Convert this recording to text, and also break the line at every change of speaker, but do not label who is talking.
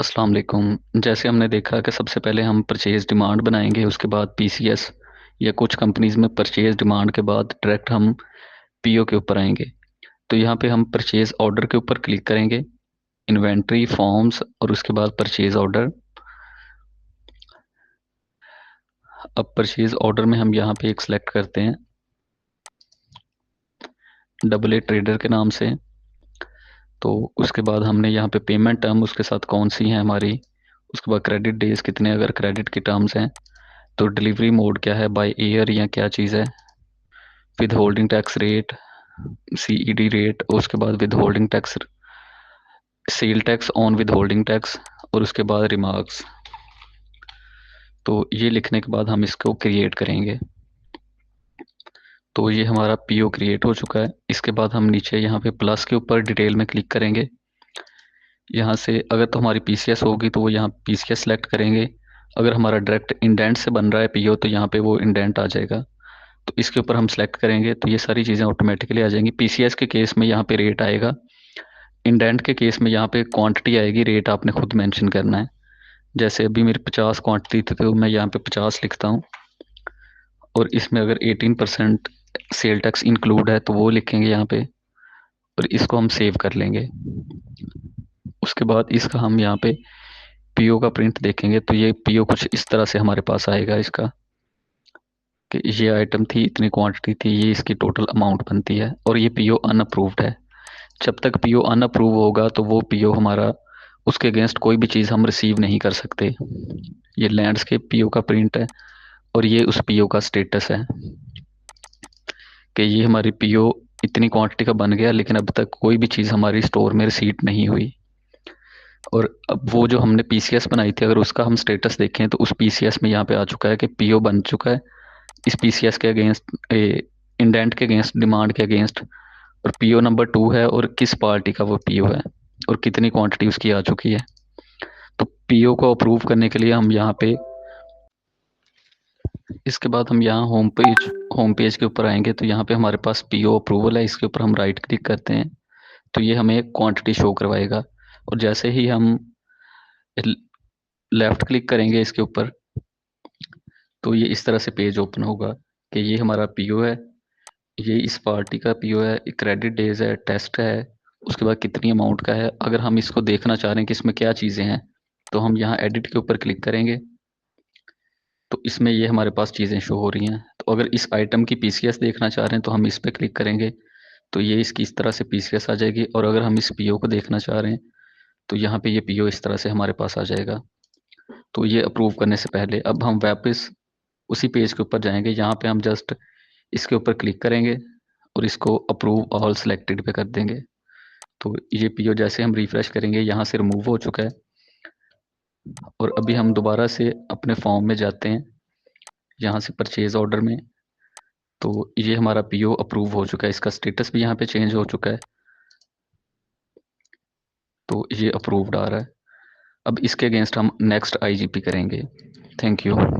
अस्सलाम वालेकुम। जैसे हमने देखा कि सबसे पहले हम परचेज़ डिमांड बनाएंगे, उसके बाद पीसीएस या कुछ कंपनीज़ में परचेज़ डिमांड के बाद डायरेक्ट हम पीओ के ऊपर आएंगे। तो यहाँ पे हम परचेज़ ऑर्डर के ऊपर क्लिक करेंगे, इन्वेंट्री फॉर्म्स और उसके बाद परचेज़ ऑर्डर। अब परचेज़ ऑर्डर में हम यहाँ पे एक सेलेक्ट करते हैं डबल ए ट्रेडर के नाम से। तो उसके बाद हमने यहाँ पे पेमेंट टर्म उसके साथ कौन सी है हमारी, उसके बाद क्रेडिट डेज कितने अगर क्रेडिट की टर्म्स हैं, तो डिलीवरी मोड क्या है, बाय एयर या क्या चीज़ है, with holding tax rate, CED rate, उसके बाद with holding tax, sale tax on with holding tax, और उसके बाद रिमार्क्स। तो ये लिखने के बाद हम इसको क्रिएट करेंगे। तो ये हमारा पीओ क्रिएट हो चुका है। इसके बाद हम नीचे यहाँ पे प्लस के ऊपर डिटेल में क्लिक करेंगे। यहाँ से अगर तो हमारी पीसीएस होगी तो वो यहाँ पीसीएस सेलेक्ट करेंगे। अगर हमारा डायरेक्ट इंडेंट से बन रहा है पीओ तो यहाँ पे वो इंडेंट आ जाएगा। तो इसके ऊपर हम सेलेक्ट करेंगे तो ये सारी चीज़ें ऑटोमेटिकली आ जाएंगी। पीसीएस के केस में यहाँ पे रेट आएगा, इंडेंट के केस में यहाँ पे क्वांटिटी आएगी, रेट आपने खुद मेंशन करना है। जैसे अभी मेरी 50 क्वांटिटी थी तो मैं यहाँ पे 50 लिखता हूँ, और इसमें अगर 18% सेल टैक्स इंक्लूड है तो वो लिखेंगे यहाँ पे, और इसको हम सेव कर लेंगे। उसके बाद इसका हम यहाँ पे पीओ का प्रिंट देखेंगे तो ये पीओ कुछ इस तरह से हमारे पास आएगा इसका, कि ये आइटम थी, इतनी क्वांटिटी थी, ये इसकी टोटल अमाउंट बनती है, और ये पीओ अनअप्रूव्ड है। जब तक पीओ अनअप्रूव होगा तो वो पीओ हमारा, उसके अगेंस्ट कोई भी चीज़ हम रिसीव नहीं कर सकते। ये लैंडस्केप पीओ का प्रिंट है, और ये उस पीओ का स्टेटस है कि ये हमारी पीओ इतनी क्वांटिटी का बन गया, लेकिन अब तक कोई भी चीज़ हमारी स्टोर में रिसीट नहीं हुई। और अब वो जो हमने पीसीएस बनाई थी अगर उसका हम स्टेटस देखें तो उस पीसीएस में यहाँ पे आ चुका है कि पीओ बन चुका है। इस पीसीएस के अगेंस्ट, इंडेंट के अगेंस्ट, डिमांड के अगेंस्ट, और पीओ नंबर 2 है, और किस पार्टी का वो पीओ है, और कितनी क्वांटिटी उसकी आ चुकी है। तो पीओ को अप्रूव करने के लिए हम यहाँ पे, इसके बाद हम यहाँ होम पेज के ऊपर आएंगे तो यहाँ पे हमारे पास पीओ अप्रूवल है, इसके ऊपर हम राइट क्लिक करते हैं तो ये हमें क्वांटिटी शो करवाएगा। और जैसे ही हम लेफ्ट क्लिक करेंगे इसके ऊपर तो ये इस तरह से पेज ओपन होगा कि ये हमारा पीओ है, ये इस पार्टी का पीओ है, क्रेडिट डेज है, टेस्ट है, उसके बाद कितनी अमाउंट का है। अगर हम इसको देखना चाह रहे हैं कि इसमें क्या चीज़ें हैं तो हम यहाँ एडिट के ऊपर क्लिक करेंगे तो इसमें ये हमारे पास चीज़ें शो हो रही हैं। तो अगर इस आइटम की पीसीएस देखना चाह रहे हैं तो हम इस पर क्लिक करेंगे तो ये इसकी इस तरह से पीसीएस आ जाएगी। और अगर हम इस पीओ को देखना चाह रहे हैं तो यहाँ पे ये पीओ इस तरह से हमारे पास आ जाएगा। तो ये अप्रूव करने से पहले अब हम वापस उसी पेज के ऊपर जाएंगे, यहाँ पे हम जस्ट इसके ऊपर क्लिक करेंगे और इसको अप्रूव ऑल सेलेक्टेड पे कर देंगे। तो ये पीओ जैसे हम रिफ्रेश करेंगे यहाँ से रिमूव हो चुका है। और अभी हम दोबारा से अपने फॉर्म में जाते हैं, यहाँ से परचेज ऑर्डर में, तो ये हमारा पीओ अप्रूव हो चुका है, इसका स्टेटस भी यहाँ पे चेंज हो चुका है, तो ये अप्रूव्ड आ रहा है। अब इसके अगेंस्ट हम नेक्स्ट आईजीपी करेंगे। Thank you.